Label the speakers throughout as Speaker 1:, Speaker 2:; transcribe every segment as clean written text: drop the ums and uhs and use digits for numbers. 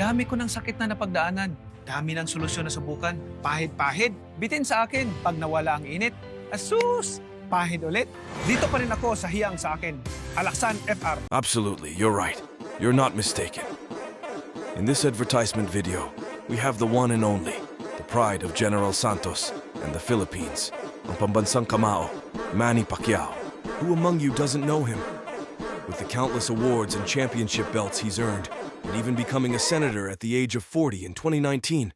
Speaker 1: Dami ko ng sakit na napagdaanan. Dami ng solusyon na subukan. Pahid-pahid, bitin sa akin pag nawala ang init. Asus! Pahid ulit. Dito pa rin ako sa hiyang sa akin. Alaksan FR.
Speaker 2: Absolutely, you're right. You're not mistaken. In this advertisement video, we have the one and only, the pride of General Santos and the Philippines, ang pambansang kamao, Manny Pacquiao. Who among you doesn't know him? With the countless awards and championship belts he's earned, and even becoming a senator at the age of 40 in 2019.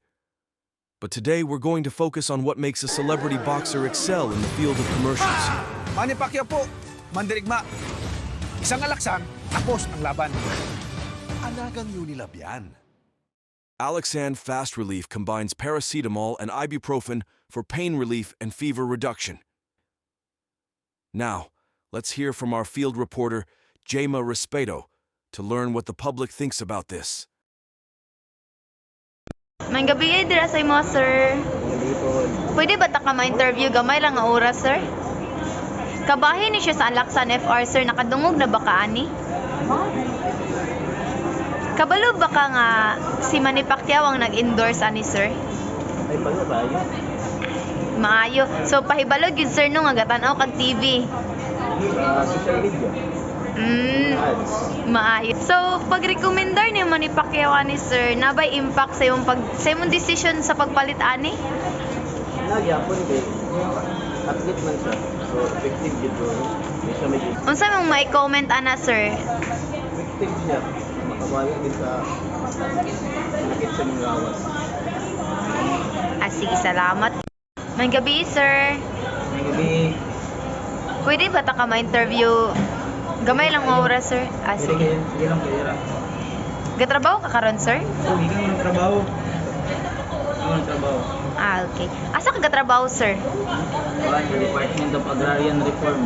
Speaker 2: But today we're going to focus on what makes a celebrity boxer excel in the field of commercials.
Speaker 1: Manny Pacquiao po, mandirigma. Isang alaksan, tapos ang laban.
Speaker 3: Alagang Unilab yan.
Speaker 2: Alexan Fast Relief combines paracetamol and ibuprofen for pain relief and fever reduction. Now, let's hear from our field reporter, Jema Respeto, to learn what the public thinks about this.
Speaker 4: May gabi ay dira sa imo, sir. Pwede ba ta ka ma-interview gamay lang nga oras, sir? Kabahin ni siya sa Alaksan FR, sir. Nakadungog na ba ka, ani? Kabalo ba ka nga si Manny Pacquiao ang nag-endorse, ani, sir?
Speaker 5: Ay, pala ba yun?
Speaker 4: Maayo. So, pahibalog yun, sir, no, nga gatanaw kag TV.
Speaker 5: Sa social media. Ads.
Speaker 4: Maayo. So, pag-recomendar ni Manny Pacquiao, ani, sir, nabay impact sa imong decision sa pagpalit, ani?
Speaker 5: Nagyapon din. Athlete man siya. So, effective dito. Hindi siya may
Speaker 4: Unsa mong may comment, ana, sir?
Speaker 5: effective siya. Makabayo din sa nakit sa mga gawas.
Speaker 4: Ah, sige, salamat. May gabi, sir.
Speaker 5: Maybe,
Speaker 4: Pwede ba ta ka ma-interview? Gamay lang mga oras, sir. Ah, sige.
Speaker 5: sige lang kaya.
Speaker 4: Gatrabaho ka karon, sir?
Speaker 5: Hindi ka ng trabaho. Ano ng trabaho?
Speaker 4: Ah, okay. Asa ka gatrabaho, sir?
Speaker 5: Wala yung Department of Agrarian Reform.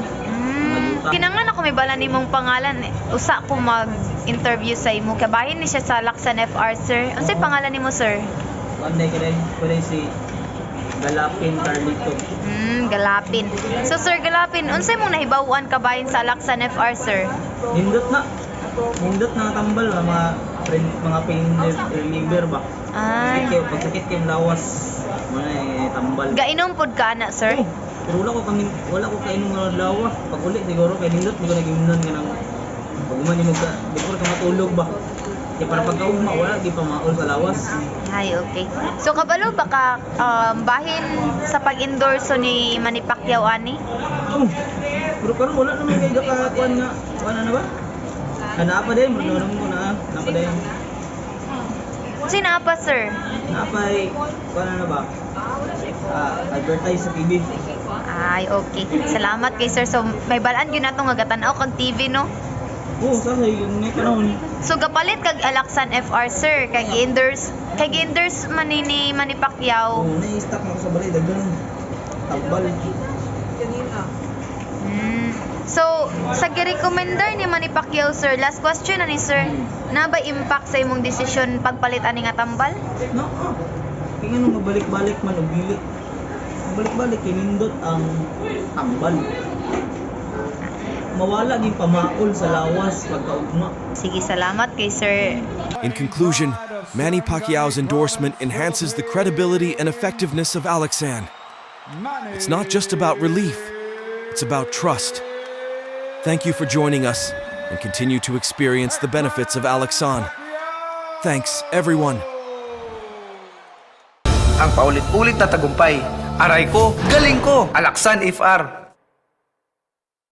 Speaker 4: Kinangan ako may bala nimong pangalan. Usa ko mag-interview sa imo. Kabahin ni siya sa Laksan FR, sir. Unsay pangalan nimo, sir?
Speaker 5: One day ko rin si Galapin Carlito.
Speaker 4: Galapin. So, sir, Galapin, unsay mong nahibawan kabahin sa Laksan FR, sir?
Speaker 5: Nindot na. Nindot na tambal mga pain reliever ba?
Speaker 4: Ay.
Speaker 5: Pagsakit kayong lawas, mga tambal.
Speaker 4: Gainom pod ka na, sir?
Speaker 5: Pero wala ko kainom ng lawa. Pag uli siguro kay nindot di ko nagimnon ka ng pag umani mo ka, before ka matulog ba? Kaya para pagkaugma wala di pa maul sa lawas.
Speaker 4: Ay, okay. So, kabalo ba ka bahin sa pag-endorso ni Manny Pacquiao, ani?
Speaker 5: Oh. Pero karon wala naman kay gakakuan nga. Wala na ba? Hanapa din, marunong mo na. Hanapa din.
Speaker 4: Sino pa, sir?
Speaker 5: Napay, wala na ba? Advertise sa TV.
Speaker 4: Ay, okay. Salamat kay sir. So, may balaan yun nato nga gatanaw kag TV, no?
Speaker 5: Oo, kasi yung may panahon.
Speaker 4: So, gapalit kag Alaksan FR, sir. Kay Genders manini Manny Pacquiao.
Speaker 5: Oo, nai-stock ako sa balay, daghan. Tagbal.
Speaker 4: So, sa gi-recommendar ni Manny Pacquiao, sir, last question na ni sir, na ba impact sa imong desisyon pagpalit ani nga tambal?
Speaker 5: No, kaya nga mabalik-balik man o bilik. Mabalik-balik, kinindot ang tambal. Mawala din pamaol sa lawas pagkaugma.
Speaker 4: Sige, salamat kay sir.
Speaker 2: In conclusion, Manny Pacquiao's endorsement enhances the credibility and effectiveness of Alexan. It's not just about relief, it's about trust. Thank you for joining us and continue to experience the benefits of Alexan. Thanks, everyone.
Speaker 1: Ang paulit-ulit na tagumpay. Aray ko, galing ko. Alaksan FR.